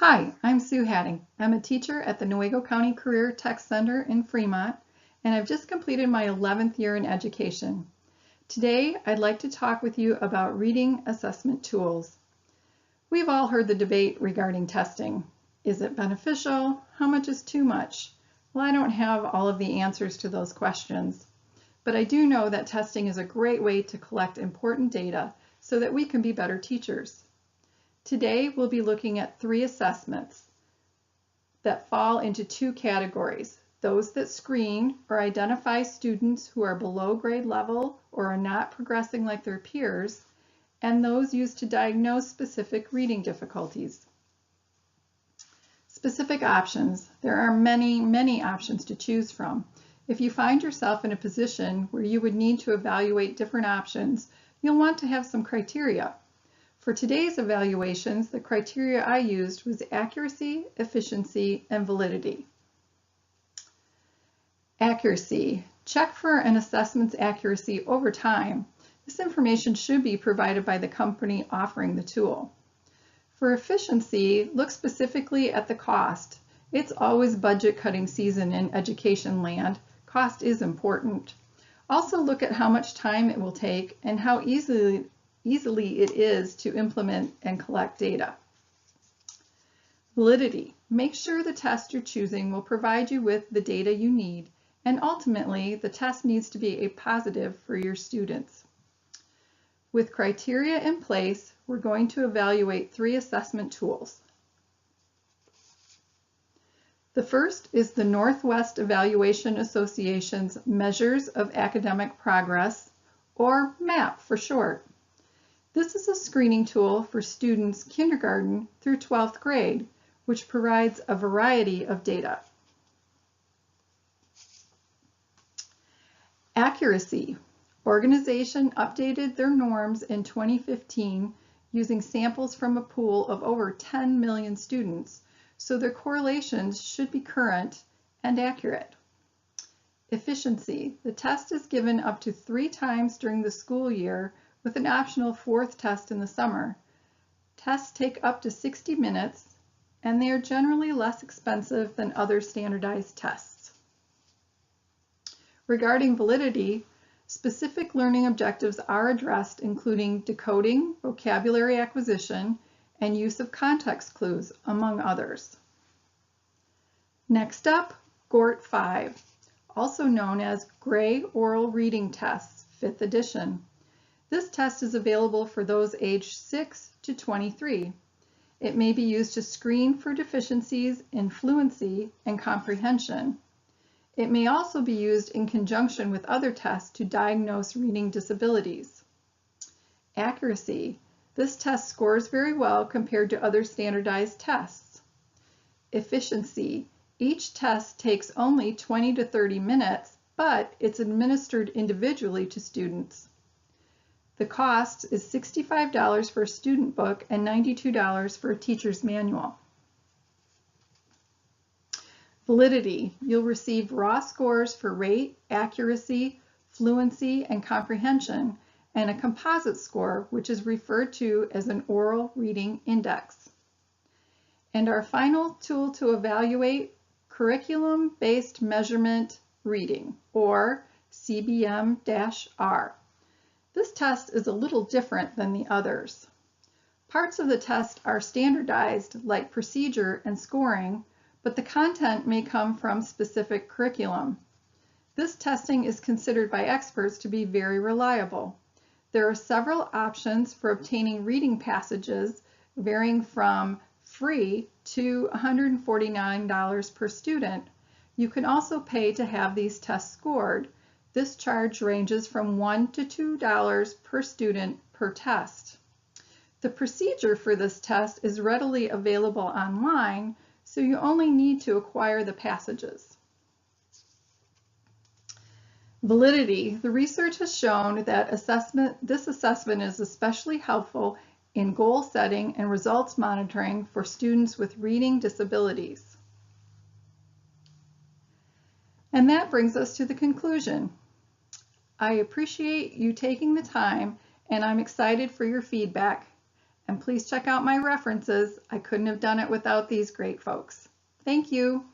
Hi, I'm Sue Hatting. I'm a teacher at the Newaygo County Career Tech Center in Fremont, and I've just completed my 11th year in education. Today, I'd like to talk with you about reading assessment tools. We've all heard the debate regarding testing. Is it beneficial? How much is too much? Well, I don't have all of the answers to those questions, but I do know that testing is a great way to collect important data so that we can be better teachers. Today, we'll be looking at 3 assessments that fall into 2 categories: those that screen or identify students who are below grade level or are not progressing like their peers, and those used to diagnose specific reading difficulties. Specific options. There are many options to choose from. If you find yourself in a position where you would need to evaluate different options, you'll want to have some criteria. For today's evaluations, the criteria I used was accuracy, efficiency, and validity. Accuracy. Check for an assessment's accuracy over time. This information should be provided by the company offering the tool. For efficiency, look specifically at the cost. It's always budget cutting season in education land. Cost is important. Also look at how much time it will take and how easily it is to implement and collect data. Validity. Make sure the test you're choosing will provide you with the data you need, and ultimately the test needs to be a positive for your students. With criteria in place, we're going to evaluate 3 assessment tools. The first is the Northwest Evaluation Association's Measures of Academic Progress, or MAP for short. This is a screening tool for students kindergarten through 12th grade, which provides a variety of data. Accuracy. Organization updated their norms in 2015 using samples from a pool of over 10 million students, so their correlations should be current and accurate. Efficiency. The test is given up to 3 times during the school year with an optional 4th test in the summer. Tests take up to 60 minutes, and they are generally less expensive than other standardized tests. Regarding validity, specific learning objectives are addressed, including decoding, vocabulary acquisition, and use of context clues, among others. Next up, GORT 5, also known as Gray Oral Reading Tests, 5th edition. This test is available for those aged 6 to 23. It may be used to screen for deficiencies in fluency and comprehension. It may also be used in conjunction with other tests to diagnose reading disabilities. Accuracy. This test scores very well compared to other standardized tests. Efficiency. Each test takes only 20 to 30 minutes, but it's administered individually to students. The cost is $65 for a student book and $92 for a teacher's manual. Validity. You'll receive raw scores for rate, accuracy, fluency, and comprehension, and a composite score, which is referred to as an oral reading index. And our final tool to evaluate, curriculum-based measurement reading, or CBM-R. This test is a little different than the others. Parts of the test are standardized, like procedure and scoring, but the content may come from specific curriculum. This testing is considered by experts to be very reliable. There are several options for obtaining reading passages, varying from free to $149 per student. You can also pay to have these tests scored. This charge ranges from $1 to $2 per student per test. The procedure for this test is readily available online, so you only need to acquire the passages. Validity. The research has shown that this assessment is especially helpful in goal setting and results monitoring for students with reading disabilities. And that brings us to the conclusion. I appreciate you taking the time, and I'm excited for your feedback. And please check out my references. I couldn't have done it without these great folks. Thank you.